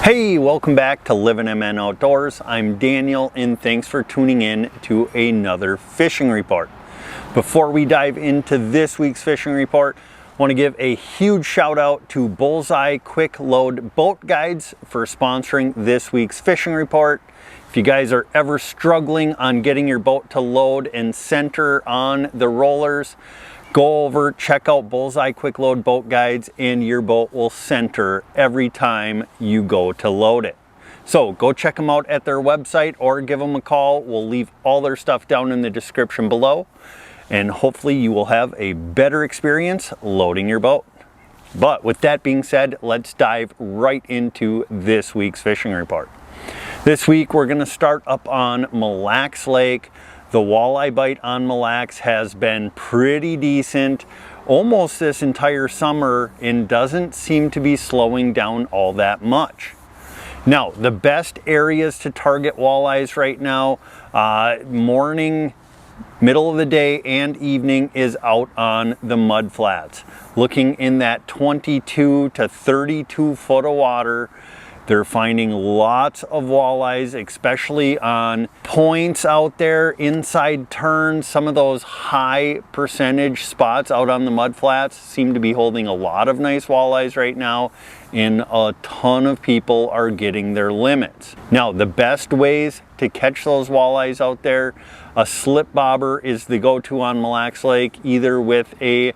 Hey, welcome back to Livin MN Outdoors. I'm Daniel and thanks for tuning in to another fishing report. Before we dive into this week's fishing report, I want to give a huge shout out to Bullseye Quick Load Boat Guides for sponsoring this week's fishing report. If you guys are ever struggling on getting your boat to load and center on the rollers, go over, check out Bullseye Quick Load Boat Guides and your boat will center every time you go to load it. So go check them out at their website or give them a call. We'll leave all their stuff down in the description below and hopefully you will have a better experience loading your boat. But with that being said, let's dive right into this week's fishing report. This week we're going to start up on Mille Lacs Lake. The walleye bite on Mille Lacs has been pretty decent almost this entire summer and doesn't seem to be slowing down all that much. Now, the best areas to target walleyes right now, morning, middle of the day, and evening is out on the mud flats. Looking in that 22 to 32 foot of water. They're finding lots of walleyes, especially on points out there, inside turns. Some of those high percentage spots out on the mud flats seem to be holding a lot of nice walleyes right now, and a ton of people are getting their limits. Now, the best ways to catch those walleyes out there, a slip bobber is the go-to on Mille Lacs Lake, either with a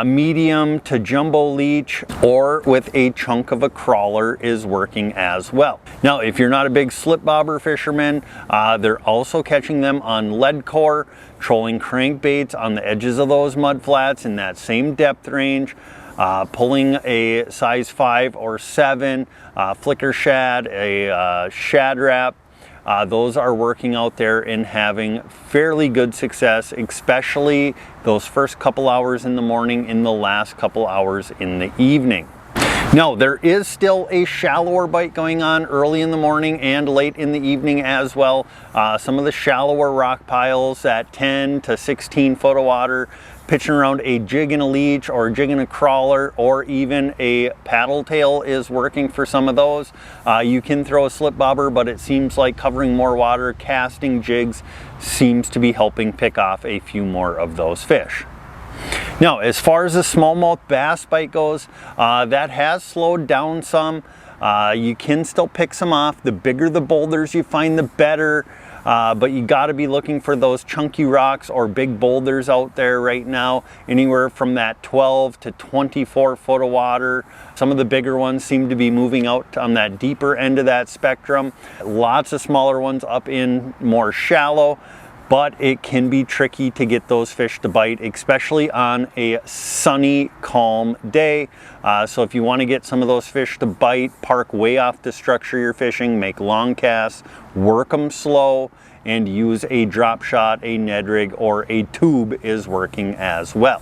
medium to jumbo leech or with a chunk of a crawler is working as well. Now, if you're not a big slip bobber fisherman, they're also catching them on lead core, trolling crankbaits on the edges of those mud flats in that same depth range, pulling a size 5 or 7 flicker shad, a shad wrap. Those are working out there and having fairly good success, especially those first couple hours in the morning and the last couple hours in the evening. Now, there is still a shallower bite going on early in the morning and late in the evening as well. Some of the shallower rock piles at 10 to 16 foot of water, pitching around a jig and a leech or a jig and a crawler or even a paddle tail is working for some of those. You can throw a slip bobber, but it seems like covering more water, casting jigs seems to be helping pick off a few more of those fish. Now, as far as the smallmouth bass bite goes, that has slowed down some. You can still pick some off. The bigger the boulders you find, the better. But you got to be looking for those chunky rocks or big boulders out there right now, anywhere from that 12 to 24 foot of water. Some of the bigger ones seem to be moving out on that deeper end of that spectrum. Lots of smaller ones up in more shallow, but it can be tricky to get those fish to bite, especially on a sunny, calm day. So if you want to get some of those fish to bite, park way off the structure you're fishing, make long casts, work them slow, and use a drop shot, a Ned rig, or a tube is working as well.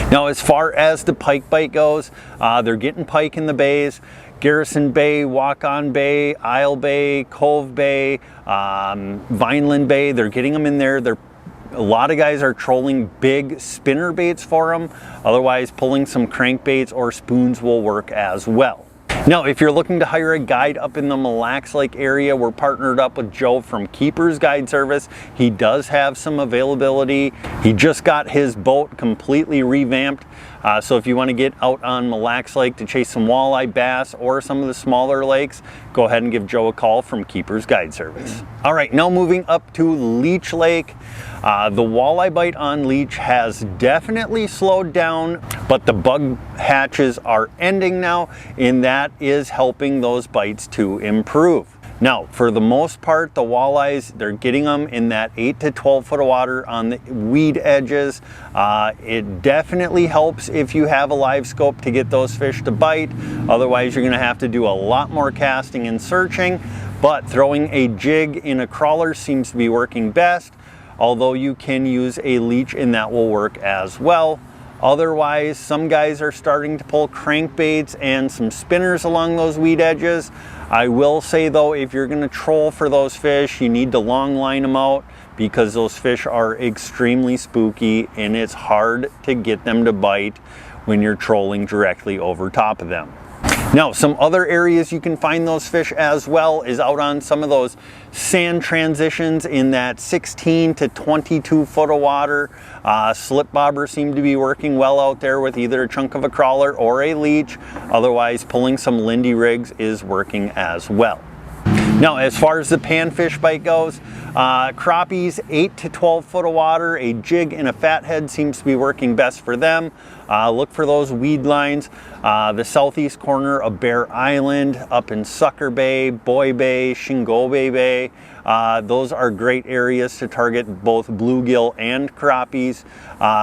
Now, as far as the pike bite goes, they're getting pike in the bays. Garrison Bay, Walk-On Bay, Isle Bay, Cove Bay, Vineland Bay, they're getting them in there. A lot of guys are trolling big spinner baits for them. Otherwise, pulling some crankbaits or spoons will work as well. Now, if you're looking to hire a guide up in the Mille Lacs Lake area, we're partnered up with Joe from Keeper's Guide Service. He does have some availability. He just got his boat completely revamped. So if you want to get out on Mille Lacs Lake to chase some walleye, bass, or some of the smaller lakes, go ahead and give Joe a call from Keeper's Guide Service. All right, now moving up to Leech Lake. The walleye bite on Leech has definitely slowed down, but the bug hatches are ending now, and that is helping those bites to improve. Now, for the most part, the walleyes, they're getting them in that 8 to 12 foot of water on the weed edges. It definitely helps if you have a live scope to get those fish to bite. Otherwise, you're gonna have to do a lot more casting and searching, but throwing a jig in a crawler seems to be working best, although you can use a leech and that will work as well. Otherwise, some guys are starting to pull crankbaits and some spinners along those weed edges. I will say though, if you're going to troll for those fish, you need to long line them out because those fish are extremely spooky and it's hard to get them to bite when you're trolling directly over top of them. Now, some other areas you can find those fish as well is out on some of those sand transitions in that 16 to 22 foot of water. Slip bobbers seem to be working well out there with either a chunk of a crawler or a leech. Otherwise, pulling some Lindy rigs is working as well. Now, as far as the panfish bite goes, crappies 8 to 12 foot of water, a jig and a fathead seems to be working best for them. Look for those weed lines. The southeast corner of Bear Island, up in Sucker Bay, Boy Bay, Shingobe Bay. Those are great areas to target both bluegill and crappies.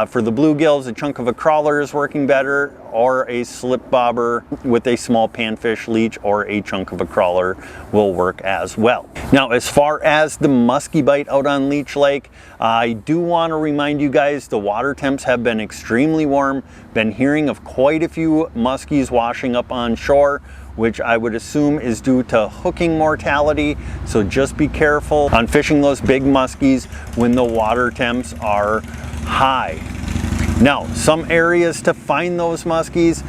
For the bluegills, a chunk of a crawler is working better, or a slip bobber with a small panfish leech or a chunk of a crawler will work as well. Now, as far as the muskie bite out on Leech Lake, I do want to remind you guys the water temps have been extremely warm. Been hearing of quite a few muskies washing up on shore, which I would assume is due to hooking mortality. So just be careful on fishing those big muskies when the water temps are high. Now, some areas to find those muskies,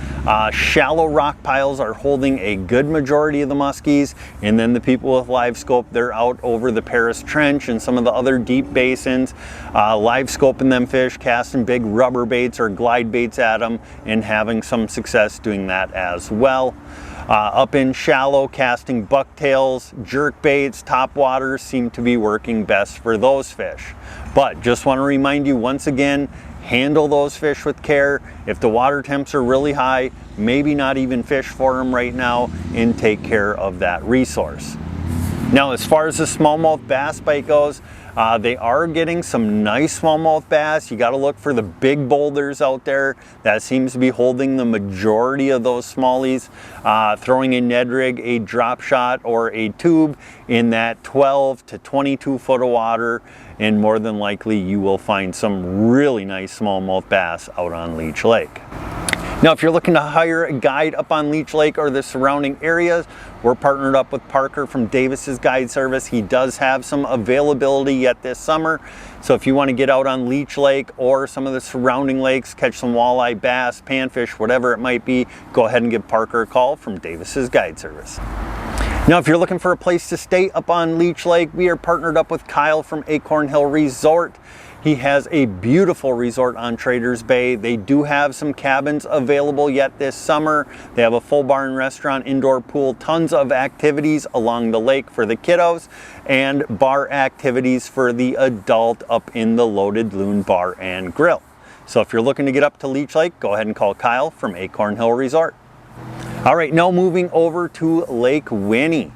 shallow rock piles are holding a good majority of the muskies, and then the people with live scope, they're out over the Paris Trench and some of the other deep basins, live scoping them fish, casting big rubber baits or glide baits at them, and having some success doing that as well. Up in shallow, casting bucktails, jerk baits, top waters seem to be working best for those fish. But just want to remind you once again, handle those fish with care. If the water temps are really high, maybe not even fish for them right now, and take care of that resource. Now, as far as the smallmouth bass bite goes, they are getting some nice smallmouth bass. You got to look for the big boulders out there. That seems to be holding the majority of those smallies. Throwing a Ned rig, a drop shot, or a tube in that 12 to 22 foot of water, and more than likely you will find some really nice smallmouth bass out on Leech Lake. Now, if you're looking to hire a guide up on Leech Lake or the surrounding areas, we're partnered up with Parker from Davis's Guide Service. He does have some availability yet this summer. So if you want to get out on Leech Lake or some of the surrounding lakes, catch some walleye, bass, panfish, whatever it might be, go ahead and give Parker a call from Davis's Guide Service. Now, if you're looking for a place to stay up on Leech Lake, we are partnered up with Kyle from Acorn Hill Resort. He has a beautiful resort on Traders Bay. They do have some cabins available yet this summer. They have a full bar and restaurant, indoor pool, tons of activities along the lake for the kiddos, and bar activities for the adult up in the Loaded Loon Bar and Grill. So if you're looking to get up to Leech Lake, go ahead and call Kyle from Acorn Hill Resort. All right, now moving over to Lake Winnie.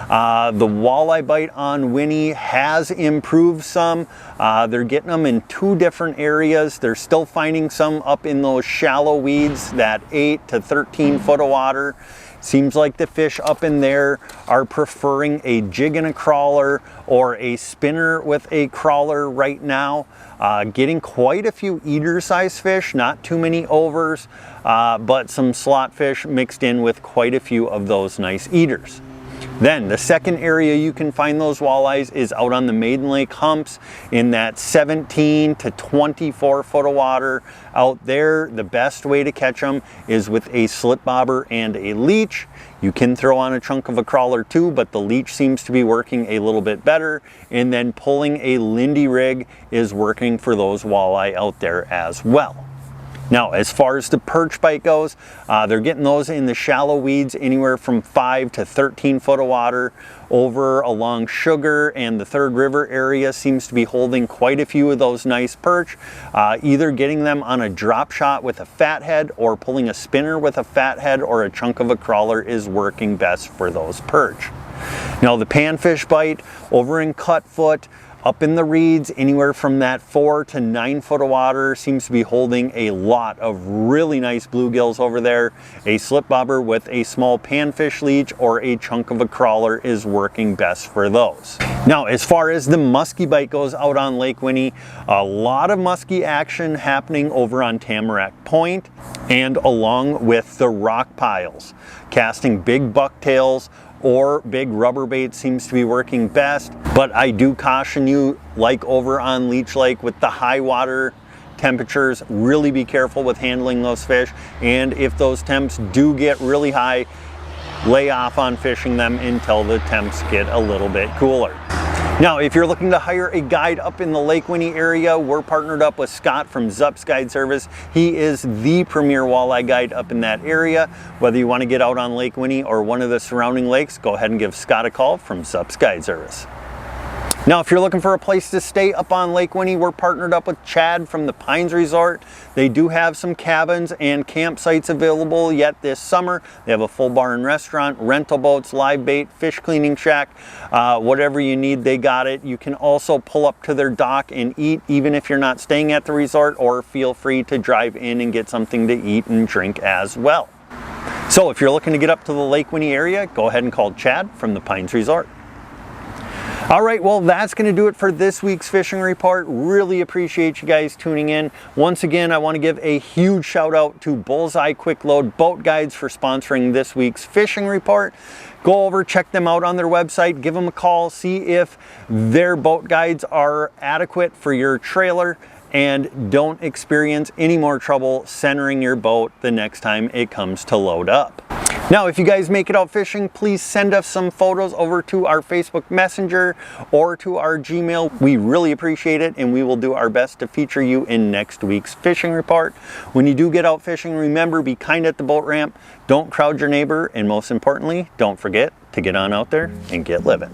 The walleye bite on Winnie has improved some. They're getting them in 2 different areas. They're still finding some up in those shallow weeds, that 8 to 13 foot of water. Seems like the fish up in there are preferring a jig and a crawler or a spinner with a crawler right now. Getting quite a few eater-sized fish, not too many overs, but some slot fish mixed in with quite a few of those nice eaters. Then the second area you can find those walleyes is out on the Maiden Lake humps in that 17 to 24 foot of water. Out there, the best way to catch them is with a slip bobber and a leech. You can throw on a chunk of a crawler too, but the leech seems to be working a little bit better. And then pulling a Lindy rig is working for those walleye out there as well. Now, as far as the perch bite goes, they're getting those in the shallow weeds anywhere from 5 to 13 foot of water. Over along Sugar and the Third River area seems to be holding quite a few of those nice perch. Either getting them on a drop shot with a fathead or pulling a spinner with a fathead or a chunk of a crawler is working best for those perch. Now, the panfish bite over in Cutfoot, up in the reeds, anywhere from that 4 to 9 foot of water, seems to be holding a lot of really nice bluegills over there. A slip bobber with a small panfish leech or a chunk of a crawler is working best for those. Now, as far as the muskie bite goes out on Lake Winnie, a lot of muskie action happening over on Tamarack Point and along with the rock piles. Casting big bucktails or big rubber bait seems to be working best, but I do caution you, like over on Leech Lake with the high water temperatures. Really be careful with handling those fish, and if those temps do get really high, lay off on fishing them until the temps get a little bit cooler. Now, if you're looking to hire a guide up in the Lake Winnie area, we're partnered up with Scott from Zupsguideservice. He is the premier walleye guide up in that area. Whether you want to get out on Lake Winnie or one of the surrounding lakes, go ahead and give Scott a call from Zupsguideservice. Now, if you're looking for a place to stay up on Lake Winnie, we're partnered up with Chad from the Pines Resort. They do have some cabins and campsites available yet this summer. They have a full bar and restaurant, rental boats, live bait, fish cleaning shack, whatever you need, they got it. You can also pull up to their dock and eat even if you're not staying at the resort, or feel free to drive in and get something to eat and drink as well. So if you're looking to get up to the Lake Winnie area, go ahead and call Chad from the Pines Resort. All right, well, that's going to do it for this week's fishing report. Really appreciate you guys tuning in. Once again, I want to give a huge shout out to Bullseye Quick Load Boat Guides for sponsoring this week's fishing report. Go over, check them out on their website, give them a call, see if their boat guides are adequate for your trailer, and don't experience any more trouble centering your boat the next time it comes to load up. Now, if you guys make it out fishing, please send us some photos over to our Facebook Messenger or to our Gmail. We really appreciate it, and we will do our best to feature you in next week's fishing report. When you do get out fishing, remember, be kind at the boat ramp, don't crowd your neighbor, and most importantly, don't forget to get on out there and get living.